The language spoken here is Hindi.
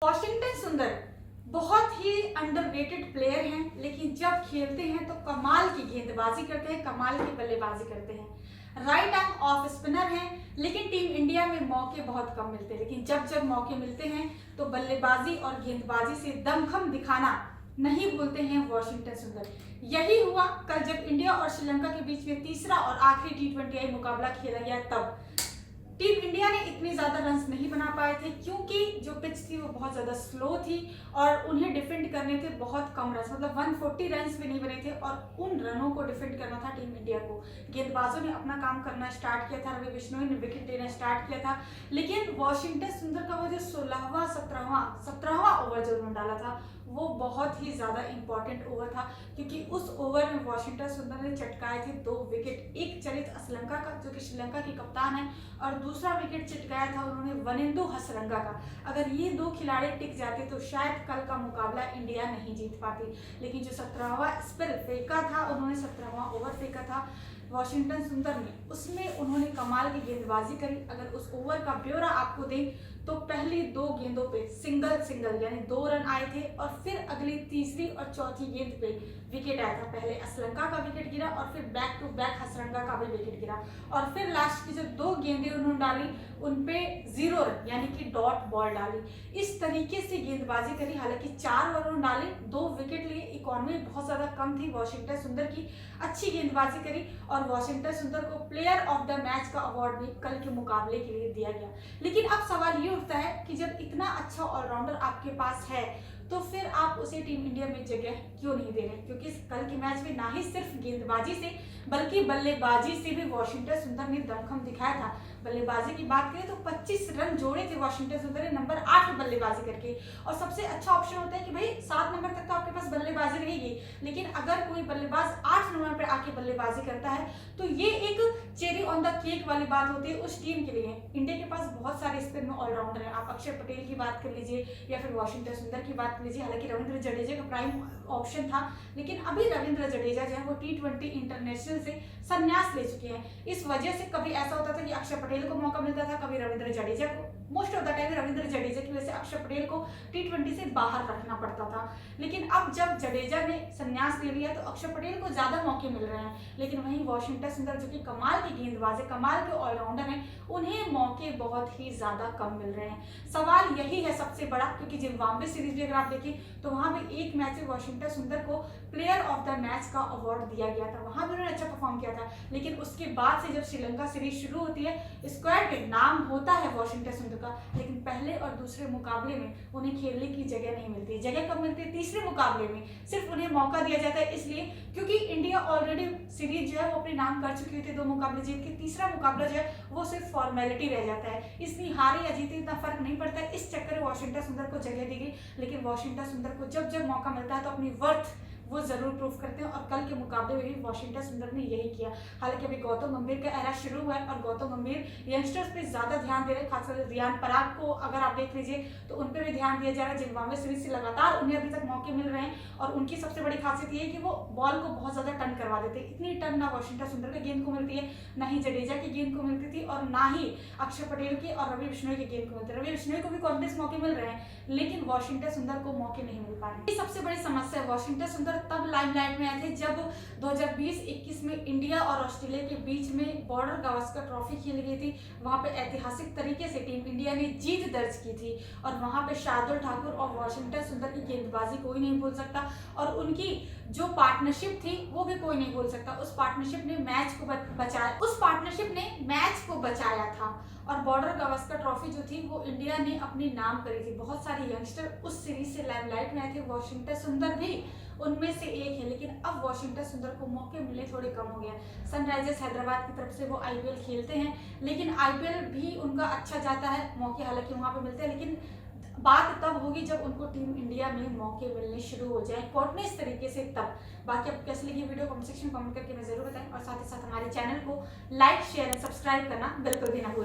वॉशिंगटन सुंदर बहुत ही अंडररेटेड प्लेयर हैं, लेकिन जब खेलते हैं तो कमाल की गेंदबाजी करते हैं, कमाल की बल्लेबाजी करते हैं। राइट आर्म ऑफ स्पिनर हैं, लेकिन टीम इंडिया में मौके बहुत कम मिलते हैं। लेकिन जब जब मौके मिलते हैं तो बल्लेबाजी और गेंदबाजी से दमखम दिखाना नहीं भूलते हैं वॉशिंगटन सुंदर। यही हुआ कल जब इंडिया और श्रीलंका के बीच में तीसरा और आखिरी T20I मुकाबला खेला गया। तब टीम इंडिया ने इतने ज्यादा रन्स नहीं बना पाए थे, क्योंकि जो पिच थी वो बहुत ज्यादा स्लो थी और उन्हें डिफेंड करने थे बहुत कम रन्स, मतलब 140 रन्स भी नहीं बने थे और उन रनों को डिफेंड करना था टीम इंडिया को। गेंदबाजों ने अपना काम करना स्टार्ट किया था, रवि बिश्नोई ने विकेट लेना स्टार्ट किया था, लेकिन वॉशिंगटन सुंदर का वो जो 16वां 17वां ओवर जो उन्होंने डाला था वो बहुत ही ज्यादा इंपॉर्टेंट ओवर था, क्योंकि उस ओवर में वॉशिंगटन सुंदर ने चटकाए थे 2 विकेट। एक चरित असलंका का, जो कि श्रीलंका की कप्तान है, और दूसरा विकेट चिटकाया था उन्होंने वनिंदु हसरंगा का। अगर ये 2 खिलाड़ी टिक जाते तो शायद कल का मुकाबला इंडिया नहीं जीत पाती। लेकिन जो 17वां स्पेल फेंका था, उन्होंने 17वां ओवर फेंका था वॉशिंगटन सुंदर ने, उसमें उन्होंने कमाल की गेंदबाजी करी। अगर उस ओवर का ब्यौरा आपको दें तो पहली 2 गेंदों पे सिंगल यानी 2 रन आए थे, और फिर अगली तीसरी और चौथी गेंद पे विकेट आया था। पहले असलंका का विकेट गिरा और फिर बैक टू बैक हसरंगा का भी विकेट गिरा, और फिर लास्ट की जो 2 गेंदें उन्होंने डाली उनपे 0 रन यानी कि डॉट बॉल डाली। इस तरीके से गेंदबाजी करी। हालांकि 4 ओवर डाले, 2 विकेट लिए, इकॉनमी बहुत ज्यादा कम थी वॉशिंगटन सुंदर की। अच्छी गेंदबाजी करी और वॉशिंगटन सुंदर को प्लेयर ऑफ द मैच का अवार्ड भी कल के मुकाबले के लिए दिया गया। लेकिन अब सवाल ये उठता है कि जब इतना अच्छा ऑलराउंडर आपके पास है तो फिर आप उसे टीम इंडिया में जगह क्यों नहीं दे रहे? क्योंकि कल के मैच में ना ही सिर्फ गेंदबाजी से बल्कि बल्लेबाजी से भी वॉशिंगटन सुंदर ने दमखम दिखाया था। बल्लेबाजी की बात करें तो 25 रन जोड़े थे वॉशिंगटन सुंदर ने नंबर 8 बल्लेबाजी करके। और सबसे अच्छा ऑप्शन होता है कि भाई 7 नंबर तक तो आपके पास बल्लेबाजी रहेगी, लेकिन अगर कोई बल्लेबाज 8 नंबर पर आके बल्लेबाजी करता है तो ये एक चेरी ऑन द केक वाली बात होती है उस टीम के लिए। इंडिया के पास बहुत सारे स्पिन में ऑलराउंडर हैं, आप अक्षर पटेल की बात कर लीजिए या फिर वॉशिंगटन सुंदर की बात कर लीजिए। हालांकि रविंद्र जडेजा का प्राइम ऑप्शन था, लेकिन अभी रविंद्र जडेजा जो है वो T20 इंटरनेशनल से संन्यास ले चुके हैं। इस वजह से कभी ऐसा होता था कि अक्षर पटेल को मौका मिलता था, कभी रविंद्र जडेजा को। Most of the time Ravindra Jadeja की वजह से अक्षर पटेल को T20 से बाहर रखना पड़ता था। लेकिन अब जब जडेजा ने संन्यास ले लिया तो अक्षर पटेल को ज्यादा मौके मिल रहे हैं, लेकिन वहीं वॉशिंगटन सुंदर जो कि कमाल की गेंदबाज है, कमाल के ऑलराउंडर हैं, उन्हें मौके बहुत ही ज्यादा कम मिल रहे हैं। सवाल यही है सबसे बड़ा, क्योंकि जिम्बाब्वे सीरीज भी अगर आप देखें तो वहां भी एक मैच में वॉशिंगटन सुंदर को प्लेयर ऑफ द मैच का अवार्ड दिया गया था, वहां भी उन्होंने अच्छा परफॉर्म किया था। लेकिन उसके बाद से जब श्रीलंका सीरीज शुरू होती है, स्क्वाड में नाम होता है वॉशिंगटन सुंदर का, लेकिन पहले और दूसरे मुकाबले में उन्हें खेलने की जगह नहीं मिलती। जगह कब मिलती है? तीसरे मुकाबले में सिर्फ उन्हें मौका दिया जाता है, इसलिए क्योंकि इंडिया ऑलरेडी सीरीज जो है वो अपने नाम कर चुकी होती है, 2 मुकाबले जीत के। तीसरा मुकाबला जो है वो सिर्फ फॉर्मेलिटी रह जाता है, इसलिए हारे या जीते इतना फर्क नहीं पड़ता है। इस चक्कर में वॉशिंगटन सुंदर को जगह दी गई, लेकिन वॉशिंगटन सुंदर को जब जब मौका मिलता है तो अपनी वर्थ वो जरूर प्रूव करते हैं, और कल के मुकाबले में भी वॉशिंगटन सुंदर ने यही किया। हालांकि अभी गौतम गंभीर का एरा शुरू हुआ है और गौतम गंभीर यंगस्टर्स पे ज्यादा ध्यान दे रहे हैं, खासकर रियान पराग को अगर आप देख लीजिए तो उन पर भी ध्यान दिया जा रहा है। जिम्बाब्वे सीरीज से लगातार उन्हें अभी तक मौके मिल रहे हैं, और उनकी सबसे बड़ी खासियत ये है कि वो बॉल को बहुत ज्यादा टर्न करवा देते हैं। इतनी टर्न ना वॉशिंगटन सुंदर के गेंद को मिलती है, ना ही जडेजा की गेंद को मिलती थी, और ना ही अक्षर पटेल की और रवि बिश्नोई की गेंद को मिलती है। रवि बिश्नोई को भी कॉन्टेस्ट मौके मिल रहे हैं, लेकिन वॉशिंगटन सुंदर को मौके नहीं मिल पा रहे। सबसे बड़ी समस्या है। वॉशिंगटन सुंदर तब लाइमलाइट में आए थे जब 2020-21 में इंडिया और ऑस्ट्रेलिया के बीच में बॉर्डर गावस्कर ट्रॉफी खेली गई थी। वहां पे ऐतिहासिक तरीके से टीम इंडिया ने जीत दर्ज की थी, और वहां पे शार्दुल ठाकुर और वॉशिंगटन सुंदर की गेंदबाजी कोई नहीं भूल सकता, और उनकी जो पार्टनरशिप थी वो भी कोई नहीं भूल सकता। उस पार्टनरशिप ने मैच को बचाया था, और बॉर्डर गावस्कर ट्रॉफी जो थी वो इंडिया ने अपने नाम करी थी। बहुत सारे यंगस्टर उस सीरीज से लाइमलाइट में आए थे, वॉशिंगटन सुंदर भी उनमें से एक है, लेकिन अब वॉशिंगटन सुंदर को मौके मिलने थोड़े कम हो गया। सनराइजर्स हैदराबाद की तरफ से वो IPL खेलते हैं, लेकिन IPL भी उनका अच्छा जाता है, मौके हालांकि वहां पे मिलते हैं, लेकिन बात तब होगी जब उनको टीम इंडिया में मौके मिलने शुरू हो जाए कॉन्टिन्यूअस तरीके से तब। बाकी आप कैसे लगी वीडियो कमेंट सेक्शन में कमेंट करके मैं जरूर बताएं, और साथ ही साथ हमारे चैनल को लाइक शेयर एंड सब्सक्राइब करना बिल्कुल भी ना भूलें।